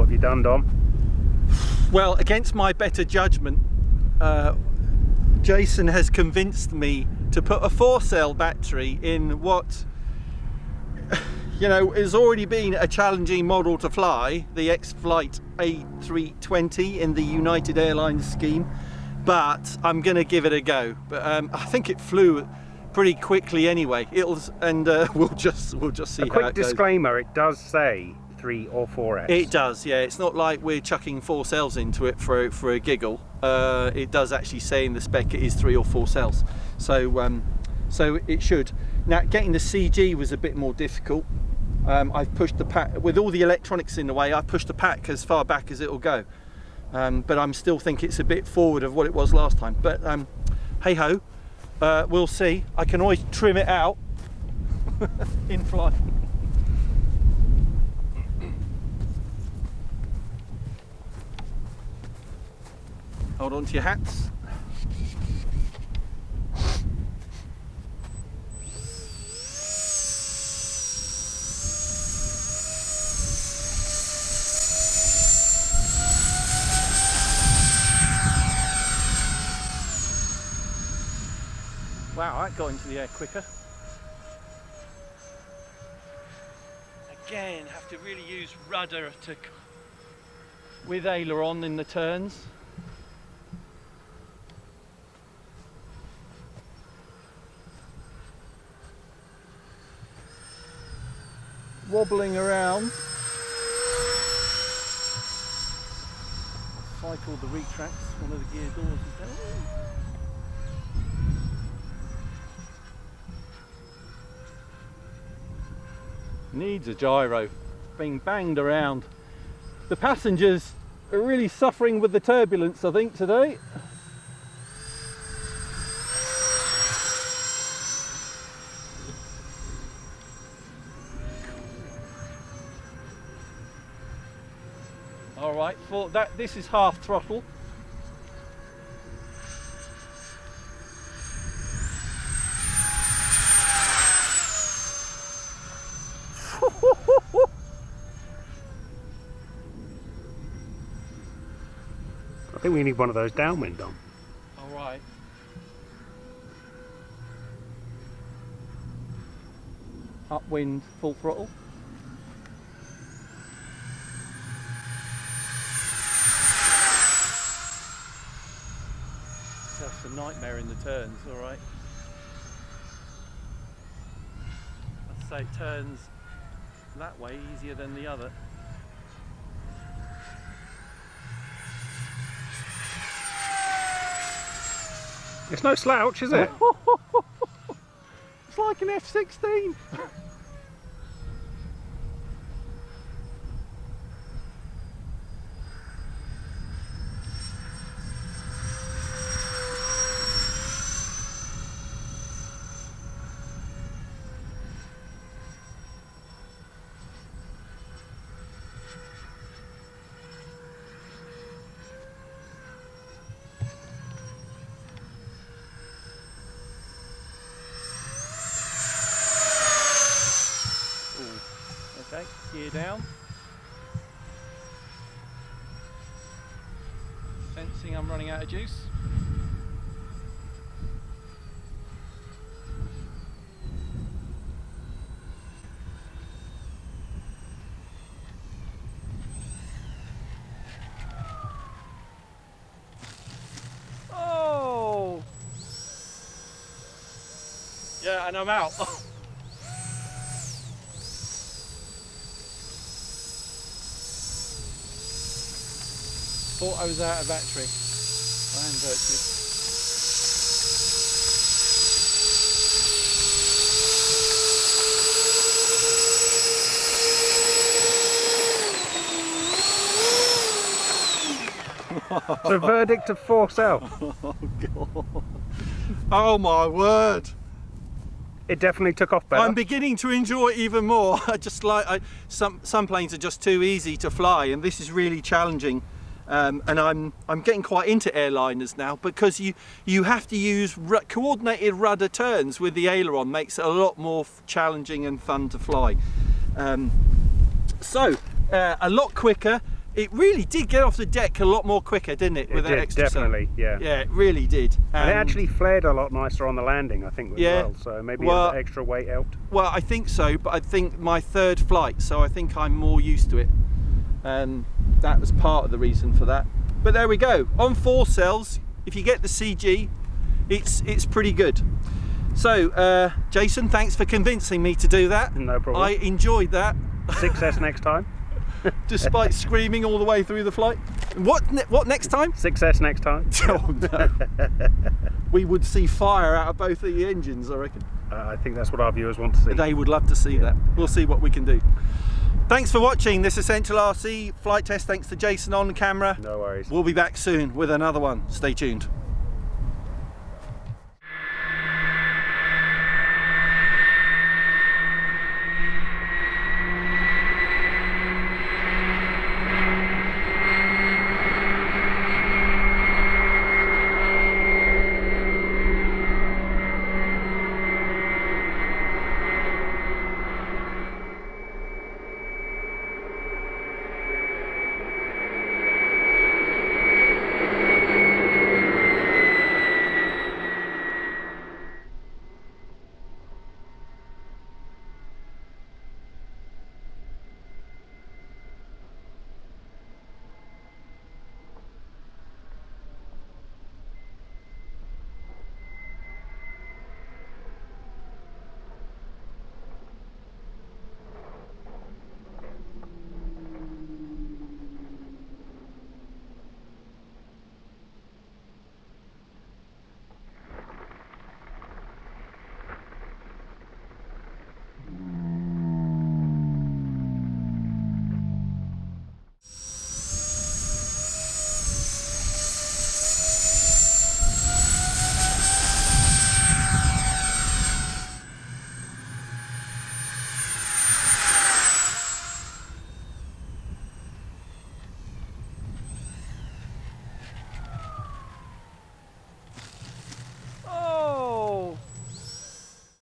have you done, Dom? Well, against my better judgment, Jason has convinced me to put a 4-cell battery in what, you know, has already been a challenging model to fly, the X-Flight A320 in the United Airlines scheme, but I'm going to give it a go. But I think it flew pretty quickly anyway. We'll just see how it goes. A quick disclaimer: it does say 3 or 4S. It does, yeah. It's not like we're chucking 4 cells into it for a giggle. It does actually say in the spec it is 3 or 4 cells. So it should. Now, getting the CG was a bit more difficult. I've pushed the pack with all the electronics in the way. I pushed the pack as far back as it'll go, but I'm still think it's a bit forward of what it was last time. But hey ho, we'll see. I can always trim it out in flight. Hold on to your hats. Wow, that got into the air quicker. Again, have to really use rudder with aileron in the turns. Wobbling around. Cycle the retracts, one of the gear doors is down. Needs a gyro, being banged around. The passengers are really suffering with the turbulence, I think, today. All right, for that, this is half throttle. I think we need one of those downwind, Dom. All right. Upwind, full throttle. That's a nightmare in the turns, all right. I'd say it turns that way easier than the other. It's no slouch, is it? It's like an F-16. Okay, gear down. Sensing I'm running out of juice. Oh! Yeah, and I'm out. Thought I was out of battery. I am virtually. So verdict of 4-cell. Oh God. Oh my word. It definitely took off better. I'm beginning to enjoy it even more. I just like some planes are just too easy to fly, and this is really challenging. And I'm getting quite into airliners now, because you have to use coordinated rudder turns with the aileron. Makes it a lot more challenging and fun to fly. A lot quicker, It really did get off the deck a lot more quicker, didn't it? With that extra definitely, yeah. Yeah, it really did. And it actually flared a lot nicer on the landing, I think, as Yeah. well. So maybe Well, the extra weight helped. Well, I think so, but I think my third flight, so I think I'm more used to it. And that was part of the reason for that. But there we go. On 4 cells, if you get the CG, it's pretty good. So, Jason, thanks for convincing me to do that. No problem. I enjoyed that. Success next time. Despite screaming all the way through the flight. What next time? Success next time. Oh no. We would see fire out of both of the engines, I reckon. I think that's what our viewers want to see. They would love to see that. We'll see what we can do. Thanks for watching this Essential RC flight test. Thanks to Jason on camera. No worries. We'll be back soon with another one. Stay tuned.